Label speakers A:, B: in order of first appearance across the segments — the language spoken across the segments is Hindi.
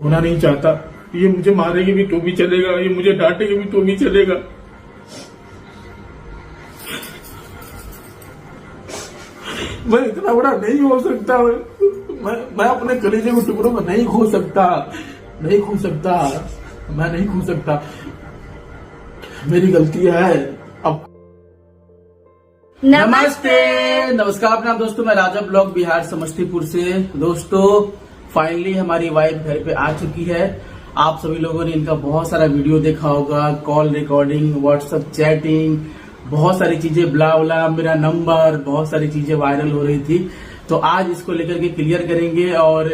A: होना नहीं चाहता। ये मुझे मारेगी भी तो भी चलेगा, ये मुझे डांटेगी भी तो भी चलेगा। मैं इतना बड़ा नहीं हो सकता। मैं अपने कलेजे के टुकड़ों में नहीं खो सकता, नहीं खो सकता, मैं नहीं खो सकता। मेरी गलती है। अब
B: नमस्ते, नमस्कार प्रणाम दोस्तों, मैं राजा ब्लॉग बिहार समस्तीपुर से। दोस्तों फाइनली हमारी वाइफ घर पे आ चुकी है। आप सभी लोगों ने इनका बहुत सारा वीडियो देखा होगा, कॉल रिकॉर्डिंग, व्हाट्सएप चैटिंग, बहुत सारी चीजें, ब्ला ब्ला, मेरा नंबर, बहुत सारी चीजें वायरल हो रही थी। तो आज इसको लेकर के क्लियर करेंगे और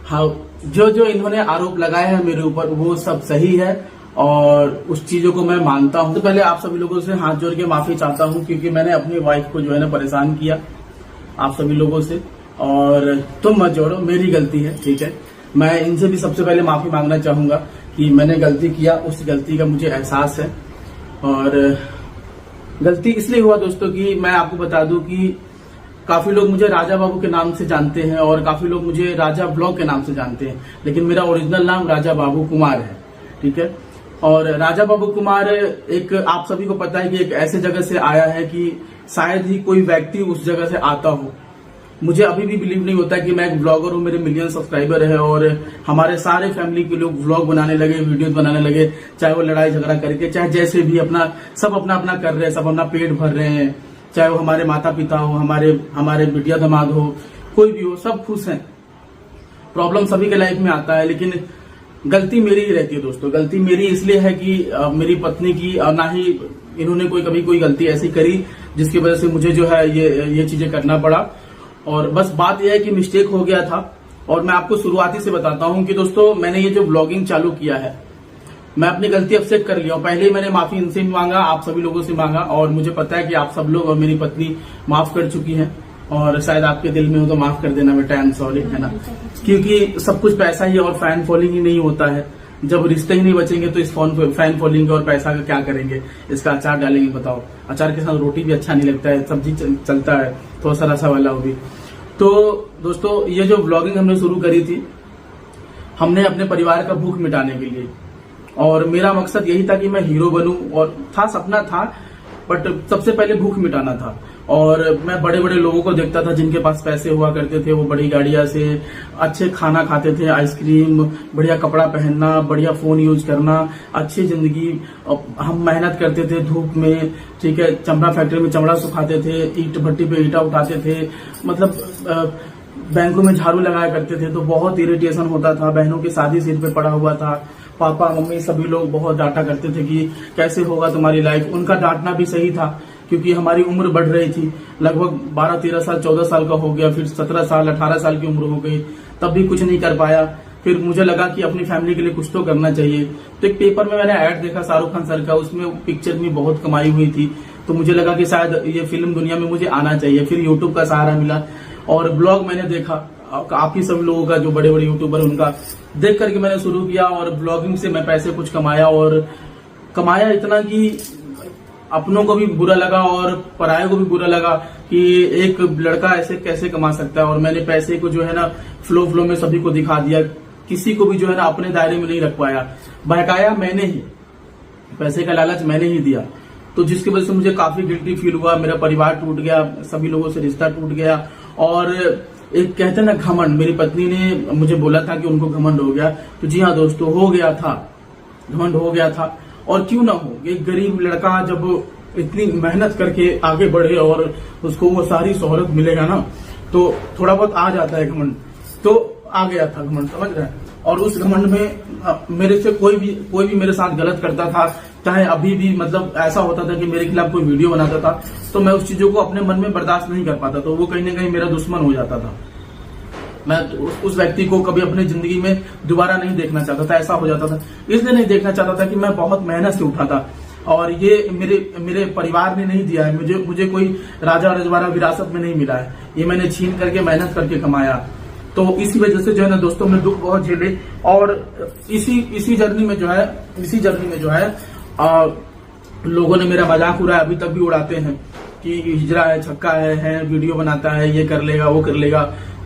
B: हाँ, जो जो इन्होंने आरोप लगाए हैं मेरे ऊपर वो सब सही है और उस चीजों को मैं मानता हूं। तो पहले आप सभी लोगों से हाथ जोड़ के माफी चाहता हूं क्योंकि मैंने अपनी वाइफ को जो है ना परेशान किया आप सभी लोगों से। और तुम मत जोड़ो, मेरी गलती है, ठीक है। मैं इनसे भी सबसे पहले माफी मांगना चाहूंगा कि मैंने गलती किया, उस गलती का मुझे एहसास है। और गलती इसलिए हुआ दोस्तों कि मैं आपको बता दूं कि काफी लोग मुझे राजा बाबू के नाम से जानते हैं और काफी लोग मुझे राजा ब्लॉग के नाम से जानते हैं, लेकिन मेरा ओरिजिनल नाम राजा बाबू कुमार है, ठीक है। और राजा बाबू कुमार एक, आप सभी को पता है कि एक ऐसे जगह से आया है कि शायद ही कोई व्यक्ति उस जगह से आता हो। मुझे अभी भी बिलीव नहीं होता कि मैं एक ब्लॉगर हूँ, मेरे मिलियन सब्सक्राइबर है और हमारे सारे फैमिली के लोग व्लॉग बनाने लगे, वीडियोस बनाने लगे, चाहे वो लड़ाई झगड़ा करके, चाहे जैसे भी अपना सब अपना अपना कर रहे हैं, सब अपना पेट भर रहे हैं, चाहे वो हमारे माता पिता हो, हमारे बिटिया दामाद हो, कोई भी हो, सब खुश हैं। प्रॉब्लम सभी के लाइफ में आता है, लेकिन गलती मेरी ही रहती है दोस्तों। गलती मेरी इसलिए है कि मेरी पत्नी की, ना ही इन्होंने कभी कोई गलती ऐसी करी जिसकी वजह से मुझे जो है ये चीजें करना पड़ा। और बस बात यह है कि मिस्टेक हो गया था। और मैं आपको शुरुआती से बताता हूं कि दोस्तों मैंने ये जो ब्लॉगिंग चालू किया है, मैं अपनी गलती एक्सेप्ट कर लिया हूं। पहले ही मैंने माफी इनसे भी मांगा, आप सभी लोगों से मांगा और मुझे पता है कि आप सब लोग और मेरी पत्नी माफ कर चुकी हैं। और शायद आपके दिल में हो तो माफ कर देना बेटा, आई एम सॉरी, है ना। क्योंकि सब कुछ पैसा ही और फैन फॉलोइंग ही नहीं होता है। जब रिश्ते ही नहीं बचेंगे तो इस फैन फॉलोइंग और पैसा का क्या करेंगे। इसका अचार डालेंगे, बताओ। अचार के साथ रोटी भी अच्छा नहीं लगता है, सब्जी चलता है, थोड़ा सा रसा वाला हो भी। तो दोस्तों ये जो ब्लॉगिंग हमने शुरू करी थी, हमने अपने परिवार का भूख मिटाने के लिए, और मेरा मकसद यही था कि मैं हीरो बनूं, और था, सपना था, बट सबसे पहले भूख मिटाना था। और मैं बड़े बड़े लोगों को देखता था जिनके पास पैसे हुआ करते थे, वो बड़ी गाड़ियां से अच्छे खाना खाते थे, आइसक्रीम, बढ़िया कपड़ा पहनना, बढ़िया फोन यूज करना, अच्छी जिंदगी। हम मेहनत करते थे धूप में, ठीक है, चमड़ा फैक्ट्री में चमड़ा सुखाते थे, ईट भट्टी पे ईटा उठाते थे, मतलब बैंकों में झाड़ू लगाया करते थे। तो बहुत इरिटेशन होता था। बहनों की शादी सिर पे पड़ा हुआ था, पापा मम्मी सभी लोग बहुत डांटा करते थे कि कैसे होगा तुम्हारी लाइफ। उनका डांटना भी सही था क्योंकि हमारी उम्र बढ़ रही थी, लगभग 12-13 साल 14 साल का हो गया, फिर 17 साल 18 साल की उम्र हो गई, तब भी कुछ नहीं कर पाया। फिर मुझे लगा कि अपनी फैमिली के लिए कुछ तो करना चाहिए। तो एक पेपर में मैंने ऐड देखा शाहरुख खान सर का, उसमें पिक्चर में बहुत कमाई हुई थी, तो मुझे लगा कि शायद ये फिल्म दुनिया में मुझे आना चाहिए। फिर यूट्यूब का सहारा मिला और ब्लॉग मैंने देखा, काफी सब लोगों का, जो बड़े बड़े यूट्यूबर, उनका देख करके मैंने शुरू किया और ब्लॉगिंग से मैं पैसे कुछ कमाया। और कमाया इतना कि अपनों को भी बुरा लगा और पराये को भी बुरा लगा कि एक लड़का ऐसे कैसे कमा सकता है। और मैंने पैसे को जो है ना फ्लो में सभी को दिखा दिया, किसी को भी जो है ना अपने दायरे में नहीं रख पाया। बहकाया मैंने ही, पैसे का लालच मैंने ही दिया, तो जिसकी वजह से मुझे काफी गिल्टी फील हुआ। मेरा परिवार टूट गया, सभी लोगों से रिश्ता टूट गया। और एक कहते हैं ना घमंड, मेरी पत्नी ने मुझे बोला था कि उनको घमंड हो गया, तो जी हाँ दोस्तों, हो गया था, घमंड हो गया था। और क्यों ना हो, एक गरीब लड़का जब इतनी मेहनत करके आगे बढ़े और उसको वो सारी शोहरत मिलेगा ना, तो थोड़ा बहुत आ जाता है घमंड। तो आ गया था घमंड, समझ रहे हैं। और उस घमंड में मेरे से कोई भी मेरे साथ गलत करता था, चाहे अभी भी, मतलब ऐसा होता था कि मेरे खिलाफ कोई वीडियो बनाता था, तो मैं उस चीजों को अपने मन में बर्दाश्त नहीं कर पाता, तो वो कहीं ना कहीं मेरा दुश्मन हो जाता था। मैं उस व्यक्ति को कभी अपनी जिंदगी में दोबारा नहीं देखना चाहता था, ऐसा हो जाता था। इसलिए नहीं देखना चाहता था कि मैं बहुत मेहनत से उठा था और ये मेरे परिवार ने नहीं दिया है, मुझे कोई राजा रजवाड़ा विरासत में नहीं मिला है, ये मैंने छीन करके मेहनत करके कमाया। तो इसी वजह से जो है ना दोस्तों, मैं दुख बहुत झेले। और इसी जर्नी में जो है लोगों ने मेरा मजाक उड़ाया, अभी तक भी उड़ाते हैं कि हिजरा है, छक्का है, वीडियो बनाता है, ये कर लेगा वो कर लेगा।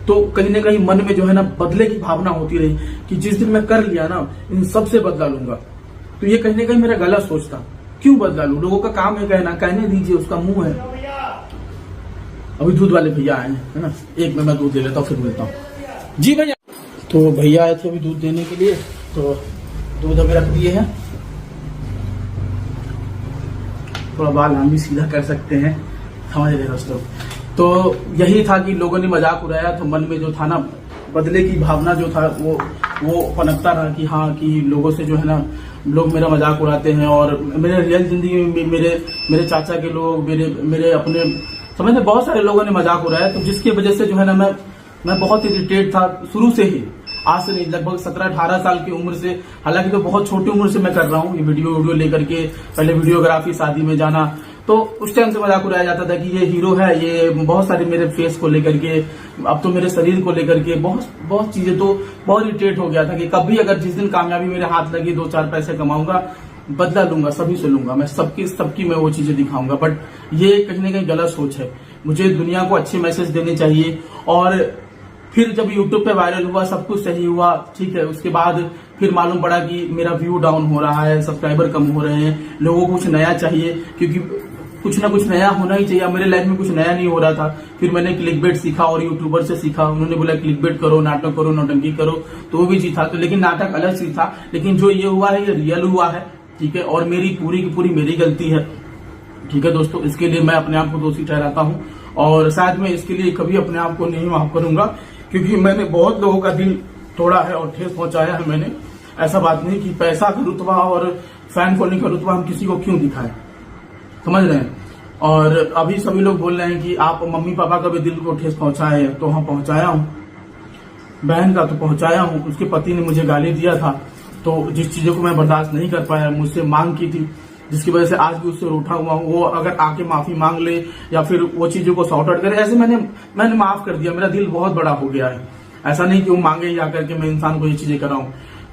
B: तो कहीं ना कहीं मन में जो है ना बदले की भावना होती रही कि जिस दिन मैं कर लिया ना इन सबसे बदला लूंगा। तो ये कहीं ना कहीं मेरा गलत सोच था। क्यों बदला लूं? लोगों का काम है कहना, कहने दीजिए, उसका मुंह है। अभी दूध वाले भैया आए हैं, है ना, एक में मैं दूध दे लेता हूँ फिर मिलता हूँ। जी भैया। तो भैया आए थे अभी दूध देने के लिए, तो दूध अभी रख दिए हैं। थोड़ा बाल हम भी सीधा कर सकते हैं, समझ रहे दोस्तों। तो यही था कि लोगों ने मजाक उड़ाया, तो मन में जो था ना बदले की भावना जो था वो पनपता रहा कि हाँ कि लोगों से जो है ना लोग मेरा मजाक उड़ाते हैं। और मेरे रियल जिंदगी में मेरे चाचा के लोग, मेरे अपने समझ में बहुत सारे लोगों ने मजाक उड़ाया। तो जिसकी वजह से जो है ना मैं बहुत इरिटेट था शुरू से ही, आज से नहीं, लगभग 17-18 साल की उम्र से। हालांकि तो बहुत छोटी उम्र से मैं कर रहा हूँ ये वीडियो लेकर के। पहले वीडियोग्राफी, शादी में जाना, तो उस टाइम से मजाक उड़ाया जाता था कि ये हीरो है, ये बहुत सारे मेरे फेस को लेकर के, अब तो मेरे शरीर को लेकर के बहुत चीजें। तो बहुत इरिटेट हो गया था कि कभी अगर जिस दिन कामयाबी मेरे हाथ लगी, 2-4 पैसे कमाऊंगा, बदला लूंगा, सभी से लूंगा, मैं सबकी मैं वो चीजें दिखाऊंगा। बट ये कहीं ना कहीं गलत सोच है। मुझे दुनिया को अच्छे मैसेज देने चाहिए। और फिर जब यूट्यूब पे वायरल हुआ, सब कुछ सही हुआ, ठीक है, उसके बाद फिर मालूम पड़ा कि मेरा व्यू डाउन हो रहा है, सब्सक्राइबर कम हो रहे हैं, लोगों को कुछ नया चाहिए, क्योंकि कुछ ना कुछ नया होना ही चाहिए। मेरे लाइफ में कुछ नया नहीं हो रहा था। फिर मैंने क्लिकबेट सीखा और यूट्यूबर से सीखा, उन्होंने बोला क्लिकबेट करो, नाटक करो, नौटंकी करो, तो वो भी चीज था। तो लेकिन नाटक अलग चीज था, लेकिन जो ये हुआ है ये रियल हुआ है, ठीक है, और मेरी पूरी की पूरी मेरी गलती है, ठीक है दोस्तों। इसके लिए मैं अपने आप को दोषी ठहराता हूँ और शायद मैं इसके लिए कभी अपने आप को नहीं माफ करूंगा, क्योंकि मैंने बहुत लोगों का दिल तोड़ा है और ठेस पहुंचाया है मैंने। ऐसा बात नहीं कि पैसा का रुतबा और फैन फॉलोइंग का रुतबा हम किसी को क्यों दिखाएं, समझ रहे हैं। और अभी सभी लोग बोल रहे हैं कि आप मम्मी पापा का भी दिल को ठेस पहुंचाए हैं, तो हाँ पहुंचाया हूँ। बहन का तो पहुंचाया हूँ। उसके पति ने मुझे गाली दिया था, तो जिस चीजों को मैं बर्दाश्त नहीं कर पाया, मुझसे मांग की थी, जिसकी वजह से आज भी उससे रूठा हुआ हूँ। वो अगर आके माफी मांग ले या फिर वो चीजों को सॉर्ट आउट करे, ऐसे मैंने माफ कर दिया। मेरा दिल बहुत बड़ा हो गया है। ऐसा नहीं कि वो मांगे ही आकर के मैं इंसान को ये चीजें कराऊं।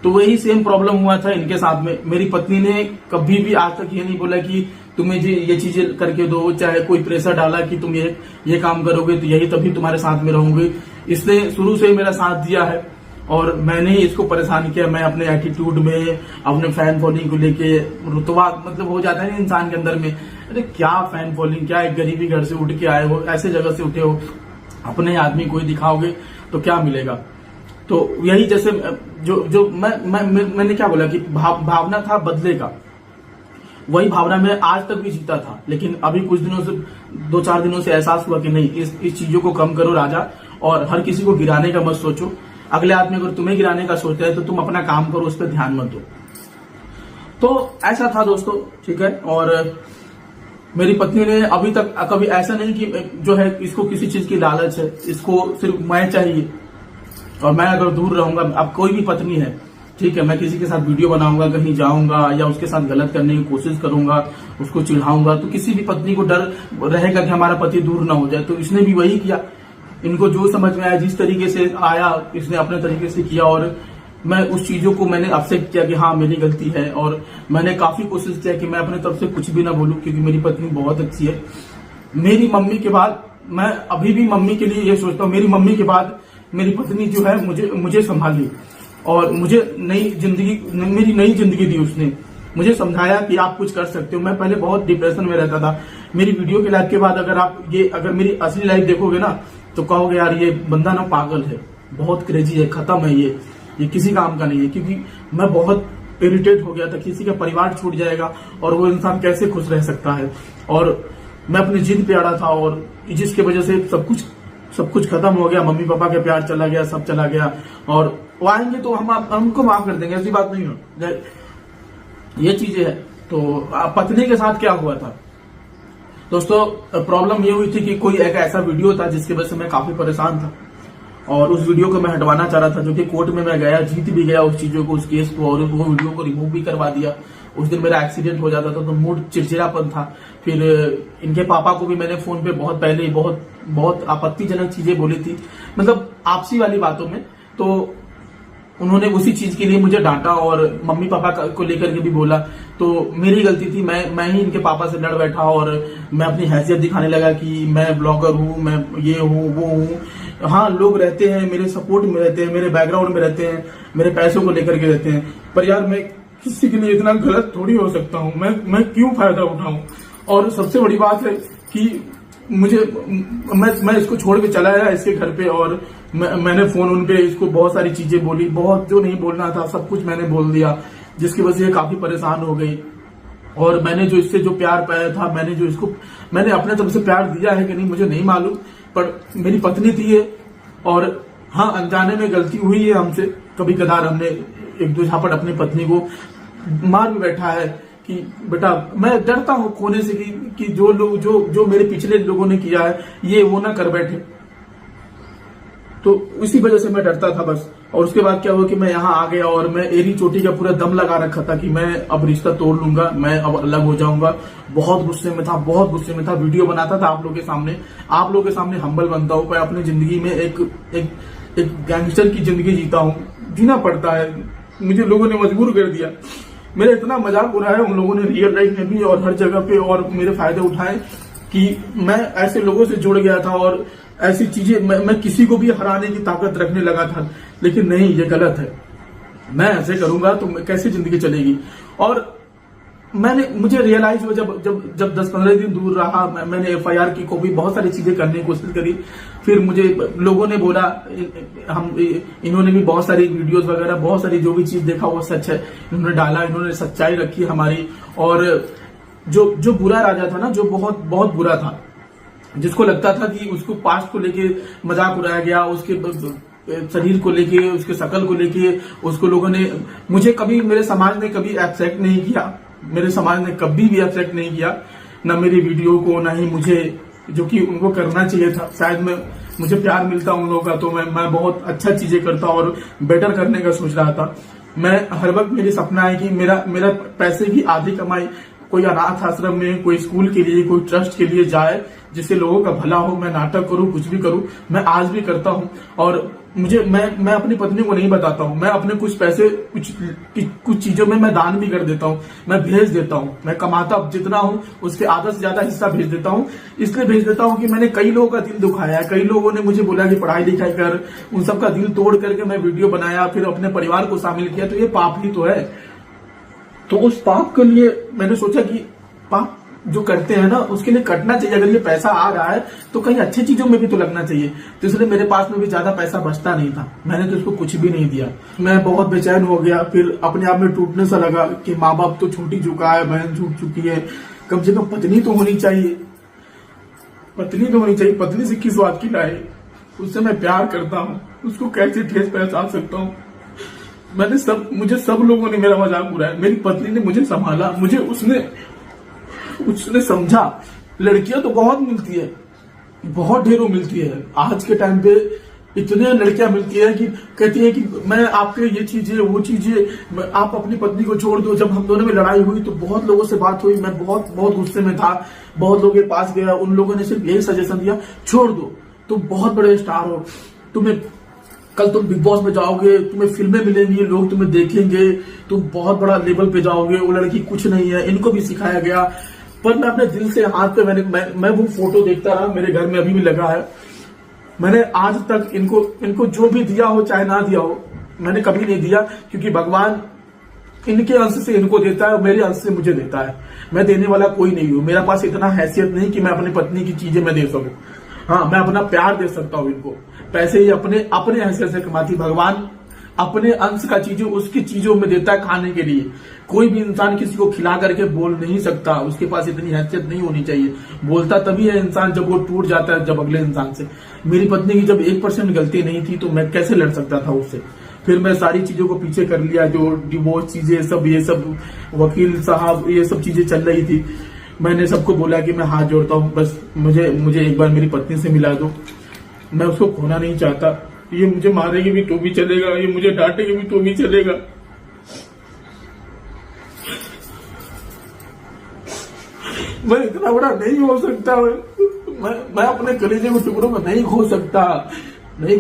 B: तो वही सेम प्रॉब्लम हुआ था इनके साथ में। मेरी पत्नी ने कभी भी आज तक ये नहीं बोला कि तुम्हें ये चीजें करके दो, चाहे कोई प्रेशर डाला कि तुम ये काम करोगे तो यही तभी तुम्हारे साथ में रहूंगी। इसने शुरू से ही मेरा साथ दिया है और मैंने ही इसको परेशान किया। मैं अपने एटीट्यूड में, अपने फैन फॉलोइंग को लेके, रुतबा मतलब हो जाता है ना इंसान के अंदर में, अरे क्या फैन फॉलोइंग, क्या एक गरीबी घर से उठ के आए हो, ऐसे जगह से उठे हो, अपने आदमी कोई दिखाओगे तो क्या मिलेगा। तो यही जैसे जो मैंने क्या बोला कि भावना था बदले का, वही भावना में आज तक भी जीता था। लेकिन अभी कुछ दिनों से, 2-4 दिनों से एहसास हुआ कि नहीं, इस चीजों को कम करो राजा, और हर किसी को गिराने का मत सोचो। अगले आदमी अगर तुम्हें गिराने का सोचता है तो तुम अपना काम करो, उस पर ध्यान मत दो। तो ऐसा था दोस्तों, ठीक है। और मेरी पत्नी ने अभी तक कभी ऐसा नहीं कि जो है इसको किसी चीज की लालच है, इसको सिर्फ मैं चाहिए और मैं अगर दूर रहूंगा। अब कोई भी पत्नी है, ठीक है, मैं किसी के साथ वीडियो बनाऊंगा, कहीं जाऊंगा या उसके साथ गलत करने की कोशिश करूंगा, उसको चिढ़ाऊंगा, तो किसी भी पत्नी को डर रहेगा कि हमारा पति दूर ना हो जाए। तो इसने भी वही किया। इनको जो समझ में आया, जिस तरीके से आया, इसने अपने तरीके से किया। और मैं उस चीजों को मैंने एक्सेप्ट किया कि हाँ मेरी गलती है। और मैंने काफी कोशिश किया कि मैं अपने तरफ से कुछ भी ना बोलूं, क्योंकि मेरी पत्नी बहुत अच्छी है। मेरी मम्मी के बाद, मैं अभी भी मम्मी के लिए ये सोचता हूँ, मेरी मम्मी के बाद मेरी पत्नी जो है मुझे संभाली और मुझे मेरी नई जिंदगी दी। उसने मुझे समझाया कि आप कुछ कर सकते हो। मैं पहले बहुत डिप्रेशन में रहता था। मेरी वीडियो की लाइफ के बाद अगर मेरी असली लाइफ देखोगे ना, तो कहोगे यार ये बंदा ना पागल है, बहुत क्रेजी है, खत्म है, ये किसी काम का नहीं है। क्योंकि मैं बहुत इरिटेट हो गया था, किसी का परिवार छूट जाएगा और वो इंसान कैसे खुश रह सकता है। और मैं अपनी जिद पे अड़ा था और जिसकी वजह से सब कुछ खत्म हो गया। मम्मी पापा का प्यार चला गया, सब चला गया। और वो आएंगे तो हम हमको माफ कर देंगे, ऐसी बात नहीं हो, ये चीजें है। तो पत्नी के साथ क्या हुआ था दोस्तों, प्रॉब्लम ये हुई थी कि कोई एक ऐसा वीडियो था जिसकी वजह से मैं काफी परेशान था और उस वीडियो को मैं हटवाना चाह रहा था, जो कि कोर्ट में मैं गया, जीत भी गया उस चीजों को, उस केस को, और वो वीडियो को रिमूव भी करवा दिया। उस दिन मेरा एक्सीडेंट हो जाता था तो मूड चिड़चिड़ापन था। फिर इनके पापा को भी मैंने फोन पे बहुत पहले ही बहुत आपत्तिजनक चीजें बोली थी, मतलब आपसी वाली बातों में। तो उन्होंने उसी चीज के लिए मुझे डांटा और मम्मी पापा को लेकर के भी बोला। तो मेरी गलती थी, मैं ही इनके पापा से लड़ बैठा और मैं अपनी हैसियत दिखाने लगा कि मैं ब्लॉगर हूँ, मैं ये हूँ वो हूँ,
A: हाँ, लोग रहते हैं मेरे सपोर्ट में, रहते हैं मेरे बैकग्राउंड में, रहते हैं मेरे पैसों को लेकर के रहते हैं, पर यार मैं किसी के लिए इतना गलत थोड़ी हो सकता हूँ। मैं क्यों फायदा उठाऊं? और सबसे बड़ी बात है कि मुझे मैं इसको छोड़ के चला आया इसके घर पे, और मैंने फोन उन पे इसको बहुत सारी चीजें बोली, बहुत जो नहीं बोलना था सब कुछ मैंने बोल दिया, जिसकी वजह से ये काफी परेशान हो गई। और मैंने जो इससे जो प्यार पाया था, मैंने अपने तरफ से प्यार दिया है कि नहीं मुझे नहीं मालूम, पर मेरी पत्नी थी ये, और हाँ, अनजाने में गलती हुई है हमसे, कभी कदार हमने एक दो झापट अपनी पत्नी को मार भी बैठा है कि बेटा मैं डरता हूं खोने से कि जो लोग जो मेरे पिछले लोगों ने किया है ये वो ना कर बैठे, तो इसी वजह से मैं डरता था बस। और उसके बाद क्या हुआ कि मैं यहाँ आ गया और मैं एरी चोटी का पूरा दम लगा रखा था कि मैं अब रिश्ता तोड़ लूंगा, मैं अब अलग हो जाऊंगा। बहुत गुस्से में था, वीडियो बनाता था आप लोगों के सामने हम्बल बनता हूँ। मैं अपनी जिंदगी में एक गैंगस्टर की जिंदगी जीता हूँ, जीना पड़ता है, मुझे लोगों ने मजबूर कर दिया। मेरा इतना मजाक उड़ाया उन लोगों ने रियल लाइफ में भी और हर जगह पे, और मेरे फायदे उठाए कि मैं ऐसे लोगों से जुड़ गया था और ऐसी चीजें मैं किसी को भी हराने की ताकत रखने लगा था। लेकिन नहीं, ये गलत है, मैं ऐसे करूंगा तो कैसे जिंदगी चलेगी। और मुझे रियलाइज हुआ जब 10-15 दिन दूर रहा, मैंने FIR की को भी बहुत सारी चीजें करने की कोशिश करी। फिर मुझे लोगों ने बोला, इन्होंने भी बहुत सारी वीडियोस वगैरह, बहुत सारी जो भी चीज देखा वो सच है, इन्होंने डाला, इन्होंने सच्चाई रखी हमारी। और जो बुरा राजा था ना, जो बहुत बहुत बुरा था, जिसको लगता था कि उसको पास्ट को लेके मजाक उड़ाया गया, उसके शरीर को लेके, उसके शकल को लेके, उसको लोगों ने, मुझे कभी मेरे समाज ने कभी एक्सेप्ट नहीं किया, मेरे समाज ने कभी भी एक्सेप्ट नहीं किया, ना मेरी वीडियो को, ना ही मुझे, जो कि उनको करना चाहिए था। शायद मुझे प्यार मिलता उन लोगों का तो मैं बहुत अच्छा चीजें करता और बेटर करने का सोच रहा था। मैं हर वक्त, मेरी सपना है कि मेरा पैसे की आधी कमाई कोई अनाथ आश्रम में, कोई स्कूल के लिए, कोई ट्रस्ट के लिए जाए, जिससे लोगों का भला हो। मैं नाटक करूं, कुछ भी करूं, मैं आज भी करता हूं। और मैं अपनी पत्नी को नहीं बताता हूं, मैं अपने कुछ पैसे कुछ चीजों में मैं दान भी कर देता हूं, मैं भेज देता हूं। मैं कमाता जितना हूं उसके आधा से ज्यादा हिस्सा भेज देता हूं। इसलिए भेज देता हूं कि मैंने कई लोगों का दिल दुखाया है, कई लोगों ने मुझे बोला कि पढ़ाई लिखाई कर, उन सबका दिल तोड़ करके मैं वीडियो बनाया, फिर अपने परिवार को शामिल किया, तो ये पाप ही तो है। तो उस पाप के लिए मैंने सोचा कि पाप जो करते हैं ना, उसके लिए कटना चाहिए। अगर ये पैसा आ रहा है तो कहीं अच्छी चीजों में भी तो लगना चाहिए। तो इसलिए मेरे पास में भी ज्यादा पैसा बचता नहीं था, मैंने तो इसको कुछ भी नहीं दिया। मैं बहुत बेचैन हो गया, फिर अपने आप में टूटने सा लगा कि माँ बाप तो छूट ही चुका है, बहन छूट चुकी है, कम से कम पत्नी तो होनी चाहिए, पत्नी से किस बात की लाए, उससे मैं प्यार करता हूँ, उसको कैसे ठेस पहचान सकता हूँ। मुझे सब लोगों ने मेरा मजाक उड़ाया, मेरी पत्नी ने मुझे संभाला, मुझे उसने समझा। लड़कियां तो बहुत मिलती है, बहुत ढेरों मिलती है। आज के टाइम पे इतने लड़कियां मिलती है कि कहती है कि मैं आपके ये चीजें वो चीजें, आप अपनी पत्नी को छोड़ दो। जब हम दोनों में लड़ाई हुई तो बहुत लोगों से बात हुई, मैं बहुत बहुत गुस्से में था, बहुत लोगों के पास गया, उन लोगों ने सिर्फ यही सजेशन दिया, छोड़ दो, तुम बहुत बड़े स्टार हो, कल तुम बिग बॉस में जाओगे, तुम्हें फिल्में मिलेंगी, लोग तुम्हें देखेंगे, तुम बहुत बड़ा लेवल पे जाओगे, वो लड़की कुछ नहीं है। इनको भी सिखाया गया, पर मैं अपने दिल से हाथ पे मैं वो फोटो देखता रहा, मेरे घर में अभी भी लगा है। मैंने आज तक इनको जो भी दिया हो चाहे ना दिया हो, मैंने कभी नहीं दिया, क्योंकि भगवान इनके अंश से इनको देता है और मेरे अंश से मुझे देता है। मैं देने वाला कोई नहीं हूं, मेरा पास इतना हैसियत नहीं कि मैं अपनी पत्नी की चीजें मैं दे सकूं। हाँ, मैं अपना प्यार दे सकता हूं इनको, पैसे ही अपने हैसियत से कमाती। भगवान अपने अंश का चीजें उसकी चीजों में देता है खाने के लिए। कोई भी इंसान किसी को खिला करके बोल नहीं सकता, उसके पास इतनी हैसियत नहीं होनी चाहिए। बोलता तभी है इंसान जब वो टूट जाता है, जब अगले इंसान से। मेरी पत्नी की जब 1% गलती नहीं थी तो मैं कैसे लड़ सकता था उससे। फिर मैं सारी चीजों को पीछे कर लिया, जो डिवोर्स चीजें ये सब वकील साहब ये सब चीजें चल रही थी। मैंने सबको बोला कि मैं हाथ जोड़ता हूँ, बस मुझे एक बार मेरी पत्नी से मिला दो, मैं उसको खोना नहीं चाहता। ये मुझे मारेगी भी तो भी चलेगा, ये मुझे डांटेगी भी तो भी चलेगा। मैं इतना बड़ा नहीं हो सकता, मैं अपने कलेजे के टुकड़ों में नहीं खो सकता, मैं नहीं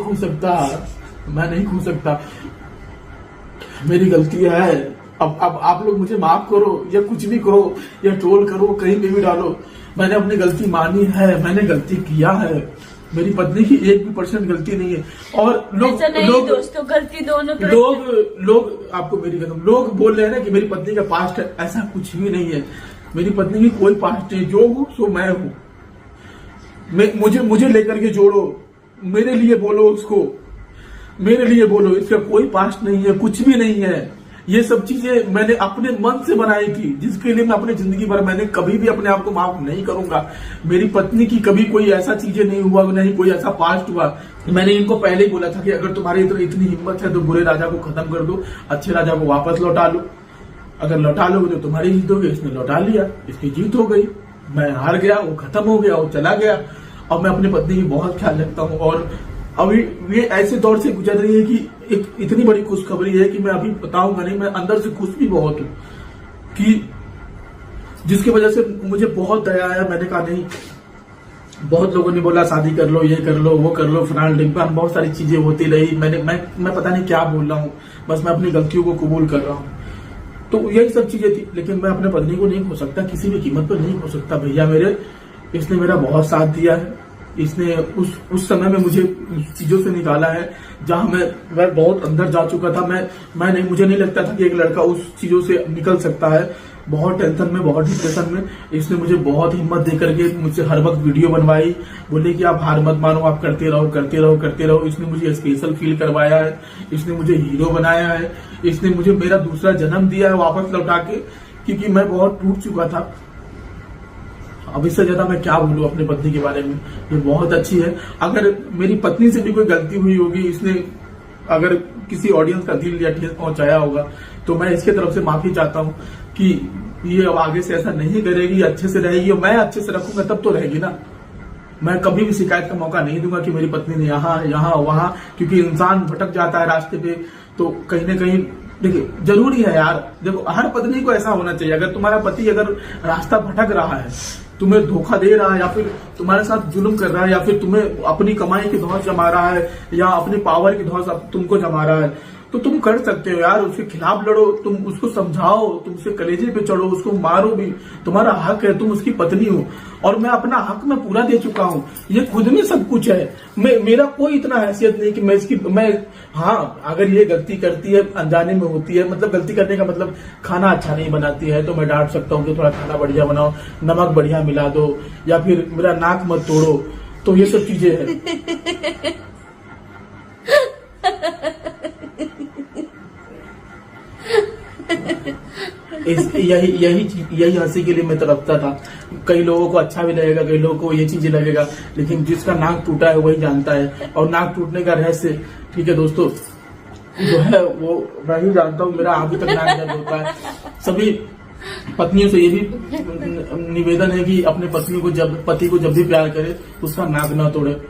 A: खो सकता। मेरी गलती है। अब आप लोग मुझे माफ करो या कुछ भी करो या ट्रोल करो, कहीं पे भी डालो, मैंने अपनी गलती मानी है, मैंने गलती किया है। मेरी पत्नी की 1% गलती नहीं है। और लोग
C: दोस्तों गलती दोनों
A: लोग आपको मेरी कसम, लोग बोल रहे हैं ना कि मेरी पत्नी का पास्ट है, ऐसा कुछ भी नहीं है। मेरी पत्नी की कोई पास्ट नहीं, जो हूँ सो मैं हूँ। मुझे लेकर के जोड़ो, मेरे लिए बोलो उसको, मेरे लिए बोलो। इसका कोई पास्ट नहीं है, कुछ भी नहीं है। ये सब चीजें मैंने अपने मन से बनाई थी, जिसके लिए मैं अपनी जिंदगी भर मैंने कभी भी अपने आप को माफ नहीं करूंगा। मेरी पत्नी की कभी कोई ऐसा चीजें नहीं हुआ, नहीं कोई ऐसा पास्ट हुआ। मैंने इनको पहले ही बोला था कि अगर तुम्हारी इतनी हिम्मत है तो बुरे राजा को खत्म कर दो, अच्छे राजा को वापस लौटा लो। अगर लौटा लोगे तो तुम्हारी जीत होगी। इसने लौटा लिया, इसकी जीत हो गई, मैं हार गया, वो खत्म हो गया, वो चला गया। अब मैं अपनी पत्नी की बहुत ख्याल रखता हूँ। और अभी ये ऐसे दौर से गुजर रही है कि एक इतनी बड़ी खुशखबरी है कि मैं अभी बताऊंगा नहीं, मैं अंदर से खुश भी बहुत हूँ कि जिसकी वजह से मुझे बहुत दया आया। मैंने कहा नहीं, बहुत लोगों ने बोला शादी कर लो, ये कर लो, वो कर लो, फलाना डिब्बा, बहुत सारी चीजें होती रही। मैं पता नहीं क्या बोल रहा हूँ, बस मैं अपनी गलतियों को कबूल कर रहा हूँ। तो यही सब चीजें थी, लेकिन मैं अपने पत्नी को नहीं खो सकता, किसी भी कीमत पर नहीं खो सकता। भैया मेरे, इसने मेरा बहुत साथ दिया है। इसने उस समय में मुझे चीजों से निकाला है जहां मैं बहुत अंदर जा चुका था। मुझे नहीं लगता था कि एक लड़का उस चीजों से निकल सकता है। बहुत टेंशन में, बहुत डिप्रेशन में इसने मुझे बहुत हिम्मत देकर के मुझसे हर वक्त वीडियो बनवाई, बोले कि आप हार मत मानो, आप करते रहो, करते रहो, करते रहो। इसने मुझे स्पेशल फील करवाया है, इसने मुझे हीरो बनाया है, इसने मुझे मेरा दूसरा जन्म दिया है वापस लौटा के, क्योंकि मैं बहुत टूट चुका था। अब इससे ज्यादा मैं क्या बोलूं अपनी पत्नी के बारे में। ये बहुत अच्छी है। अगर मेरी पत्नी से भी कोई गलती हुई होगी, इसने अगर किसी ऑडियंस का दिल या ठेस पहुंचाया होगा, तो मैं इसके तरफ से माफी चाहता हूं कि ये अब आगे से ऐसा नहीं करेगी, अच्छे से रहेगी। और मैं अच्छे से रखूंगा तब तो रहेगी ना। मैं कभी भी शिकायत का मौका नहीं दूंगा कि मेरी पत्नी ने यहाँ वहां, क्योंकि इंसान भटक जाता है रास्ते पे, तो कहीं ना कहीं देखिए जरूरी है यार। देखो हर पत्नी को ऐसा होना चाहिए। अगर तुम्हारा पति अगर रास्ता भटक रहा है, तुम्हें धोखा दे रहा है, या फिर तुम्हारे साथ जुल्म कर रहा है, या फिर तुम्हें अपनी कमाई की धौंस जमा रहा है, या अपनी पावर की धौंस तुमको जमा रहा है, तो तुम कर सकते हो यार। उसके खिलाफ लड़ो, तुम उसको समझाओ, तुम उसके कलेजे पे चढ़ो, उसको मारो भी, तुम्हारा हक है, तुम उसकी पत्नी हो। और मैं अपना हक मैं पूरा दे चुका हूँ। ये खुद में सब कुछ है। मेरा कोई इतना हैसियत नहीं कि मैं हाँ, अगर ये गलती करती है, अनजाने में होती है, मतलब गलती करने का मतलब खाना अच्छा नहीं बनाती है, तो मैं डांट सकता हूँ कि थोड़ा खाना बढ़िया बनाओ, नमक बढ़िया मिला दो, या फिर मेरा नाक मत तोड़ो। तो ये सब चीजें हैं। यही हंसी के लिए मैं तड़पता था। कई लोगों को अच्छा भी लगेगा, कई लोगों को ये चीजें लगेगा, लेकिन जिसका नाक टूटा है वही जानता है। और नाक टूटने का रहस्य, ठीक है दोस्तों, जो है वो मैं ही जानता हूँ। मेरा अभी तक नाक दर्द होता है। सभी पत्नियों से ये भी निवेदन है कि अपने पति को जब भी प्यार करे, उसका नाक ना तोड़े,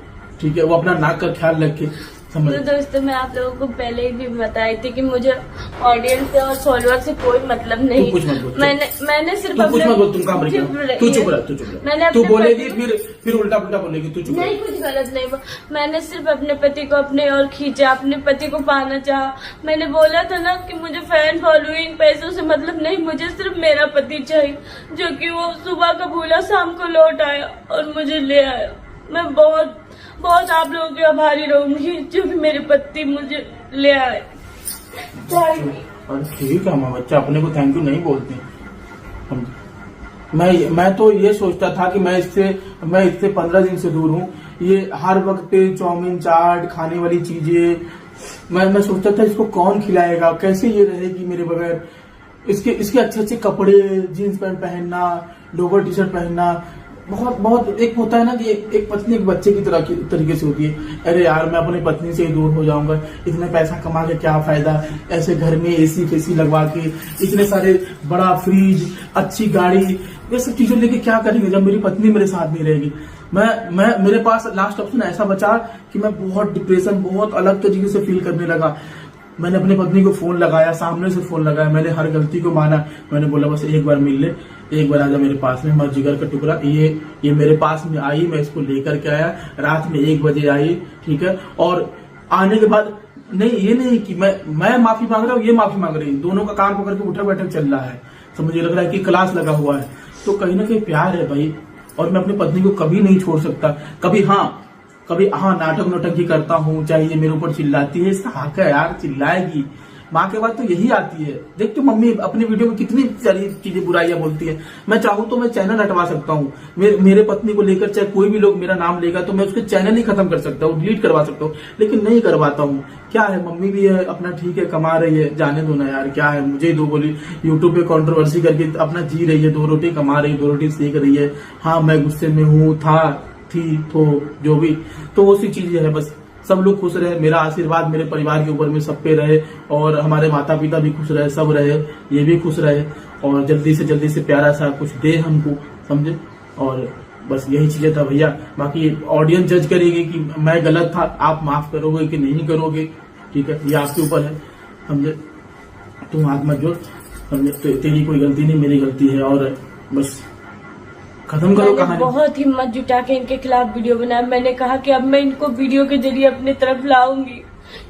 A: ठीक है। वो अपना नाक का ख्याल रखे।
C: तो दोस्तों मैं आप लोगों को पहले ही भी बताई थी कि मुझे ऑडियंस से और फॉलोअर से कोई मतलब नहीं। मैंने सिर्फ
A: तुम काम तू चुप रह, तू बोलेगी फिर उल्टा पुल्टा बोलेगी, तू चुप रह।
C: नहीं, कुछ गलत नहीं। मैंने सिर्फ अपने पति को अपने और खींचा, अपने पति को पाना चाहा। मैंने बोला था ना कि मुझे फैन फॉलोइंग पैसों से मतलब नहीं, मुझे सिर्फ मेरा पति चाहिए, जो कि वो सुबह का भूला शाम को लौट आया और मुझे ले आया। मैं बहुत बहुत आप लोगों की आभारी रहूंगी जो कि मेरे पति मुझे ले आए।
A: ठीक है माँ बच्चा, अपने को थैंक यू नहीं बोलते। मैं तो ये सोचता था कि मैं इससे 15 दिन से दूर हूँ। ये हर वक्त चाउमीन चाट खाने वाली चीजें, मैं सोचता था इसको कौन खिलाएगा, कैसे ये रहेगी मेरे बगैर। इसके अच्छे कपड़े, जीन्स पैंट पहनना, लोवर टी शर्ट पहनना, बहुत एक होता है ना कि एक पत्नी एक बच्चे की तरीके से होती है। अरे यार मैं अपनी पत्नी से ही दूर हो जाऊंगा, इतने पैसा कमा के क्या फायदा, ऐसे घर में एसी फेसी लगवा के, इतने सारे बड़ा फ्रिज, अच्छी गाड़ी, ये सब चीजें लेके क्या करेंगे जब मेरी पत्नी मेरे साथ नहीं रहेगी। मेरे पास लास्ट ऑप्शन ऐसा बचा कि मैं बहुत डिप्रेशन, बहुत अलग तरीके से फील करने लगा। मैंने अपनी पत्नी को फोन लगाया, सामने से फोन लगाया, मैंने हर गलती को माना। मैंने बोला बस एक बार मिल ले, एक बार आजा मेरे पास में, हमारा जिगर का टुकड़ा। ये मेरे पास में आई, मैं इसको लेकर के आया, रात में 1 बजे आई, ठीक है। और आने के बाद ये नहीं कि मैं माफी मांग रहा हूँ, ये माफी मांग रही है, दोनों का काम पकड़ के उठा बैठक चल रहा है। तो मुझे लग रहा है कि क्लास लगा हुआ है। तो कहीं ना कहीं प्यार है भाई, और मैं अपनी पत्नी को कभी नहीं छोड़ सकता।
B: कभी हाँ नाटक नोटंकी करता हूँ, चाहे ये मेरे ऊपर चिल्लाती है, इसका हक है यार, चिल्लाएगी। माँ के बाद तो यही आती है। देख तो मम्मी अपनी वीडियो में कितनी सारी चीजें बुराइयां बोलती है। मैं चाहूँ तो मैं चैनल हटवा सकता हूँ। मेरे पत्नी को लेकर चाहे कोई भी लोग मेरा नाम लेगा तो मैं उसके चैनल ही खत्म कर सकता हूँ, डिलीट करवा सकता हूँ, लेकिन नहीं करवाता हूँ। क्या है, मम्मी भी है अपना, ठीक है, कमा रही है, जाने दो ना यार, क्या है, मुझे दो बोली यूट्यूब पे कंट्रोवर्सी करके अपना जी रही है, 2 रोटी कमा रही है, 2 रोटी सेक रही है। हाँ मैं गुस्से में हूँ, थी जो भी, तो वो सी चीजें है। बस सब लोग खुश रहे, मेरा आशीर्वाद मेरे परिवार के ऊपर में सब पे रहे, और हमारे माता पिता भी खुश रहे, सब रहे, ये भी खुश रहे, और जल्दी से प्यारा सा कुछ दे हमको, समझे। और बस यही चीजें था भैया। बाकी ऑडियंस जज करेगी कि मैं गलत था, आप माफ करोगे कि नहीं करोगे, ठीक है, ये आपके ऊपर है, समझे। तुम हाथ मत जोड़, समझे, तो तेरी कोई गलती नहीं, मेरी गलती है, और बस खत्म करो कहानी।
C: बहुत हिम्मत जुटा के इनके खिलाफ वीडियो बनाया। मैंने कहा कि अब मैं इनको वीडियो के जरिए अपनी तरफ लाऊंगी,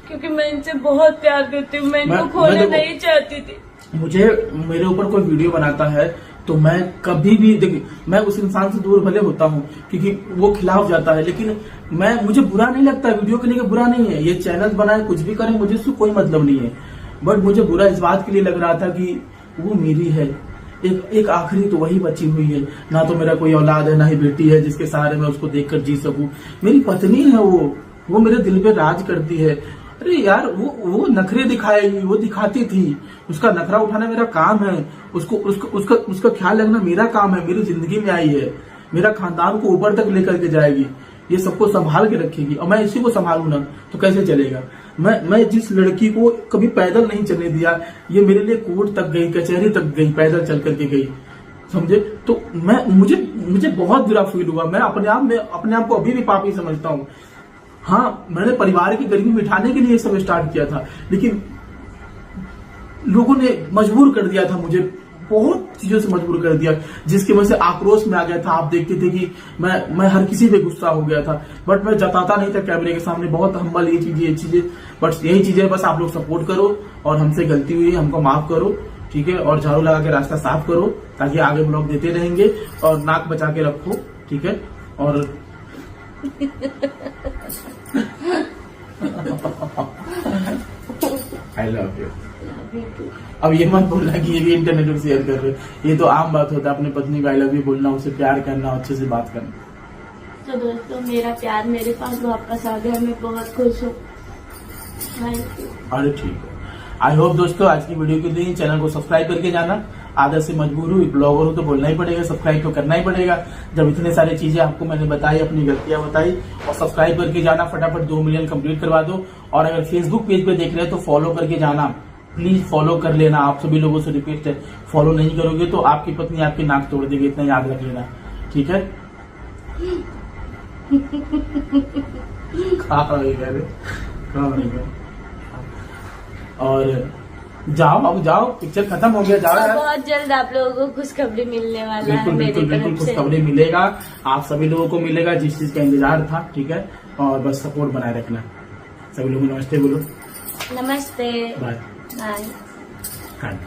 C: क्योंकि मैं इनसे बहुत प्यार करती हूँ, मैं इनको खोना नहीं चाहती थी।
B: मुझे मेरे ऊपर कोई वीडियो बनाता है तो मैं कभी भी, देखिए मैं उस इंसान से दूर भले होता हूँ क्योंकि वो खिलाफ जाता है, लेकिन मुझे बुरा नहीं लगता, वीडियो के लिए बुरा नहीं है, ये चैनल बनाए कुछ भी करें, मुझे उससे कोई मतलब नहीं है। बट मुझे बुरा इस बात के लिए लग रहा था कि वो मेरी है, एक आखिरी तो वही बची हुई है, ना तो मेरा कोई औलाद है, ना ही बेटी है जिसके सहारे मैं उसको देखकर जी सकूं। मेरी पत्नी है, वो मेरे दिल पे राज करती है। अरे यार वो नखरे दिखाएगी, वो दिखाती थी, उसका नखरा उठाना मेरा काम है, उसका ख्याल रखना मेरा काम है, मेरी जिंदगी में आई है, मेरा खानदान को ऊपर तक लेकर के जाएगी, ये सबको संभाल के रखेगी, और मैं इसी को संभालू ना तो कैसे चलेगा। मैं जिस लड़की को कभी पैदल नहीं चलने दिया, ये मेरे लिए कोर्ट तक गई, कचहरी तक गई, पैदल चल करके गई, समझे। तो मुझे बहुत बुरा फील हुआ। मैं अपने आप को अभी भी पापी समझता हूँ। हाँ मैंने परिवार की गर्मी मिटाने के लिए सब स्टार्ट किया था, लेकिन लोगों ने मजबूर कर दिया था, मुझे बहुत चीजों से मजबूर कर दिया, जिसकी वजह से आक्रोश में आ गया था। आप देखते थे कि मैं हर किसी पे गुस्सा हो गया था, बट मैं जताता नहीं था कैमरे के सामने, बहुत हम्बल ये चीजें। बट यही चीजें, बस आप लोग सपोर्ट करो, और हमसे गलती हुई है हमको माफ करो, ठीक है, और झाड़ू लगा के रास्ता साफ करो, ताकि आगे ब्लॉग देते रहेंगे, और नाक बचा के रखो, ठीक है। और आई लव यू। अब ये मत बोलना कि ये भी इंटरनेट पर शेयर कर रहे हो, ये तो आम बात होता है, अपनी पत्नी को आई लव यू बोलना, उसे प्यार करना, अच्छे से बात करना।
C: तो दोस्तों मेरा प्यार मेरे पास वापस आ गया, मैं बहुत खुश हूँ।
B: अरे ठीक है, आई होप दोस्तों आज की वीडियो के लिए चैनल को सब्सक्राइब करके जाना। आदत से मजबूर हूँ, ब्लॉगर हूँ तो बोलना ही पड़ेगा, सब्सक्राइब तो करना ही पड़ेगा। जब इतने सारी चीजें आपको मैंने बताई, अपनी गलतियां बताई, और सब्सक्राइब करके जाना, फटाफट 2 मिलियन कंप्लीट करवा दो। और अगर फेसबुक पेज पे देख रहे हैं तो फॉलो करके जाना, प्लीज फॉलो कर लेना। आप सभी लोगों से रिक्वेस्ट है, फॉलो नहीं करोगे तो आपकी पत्नी आपकी नाक तोड़ देगी, इतना याद रख लेना, ठीक है। और जाओ, अब जाओ, पिक्चर खत्म हो गया, जाओ यार।
C: बहुत जल्द आप लोगों को खुशखबरी मिलने वाला
B: बिल्कुल
C: है,
B: बिल्कुल खुशखबरी मिलेगा, आप सभी लोगों को मिलेगा, जिस चीज का इंतजार था, ठीक है। और बस सपोर्ट बनाए रखना। सभी लोगों को नमस्ते बोलो।
C: नमस्ते,
B: बाय।
C: बाय।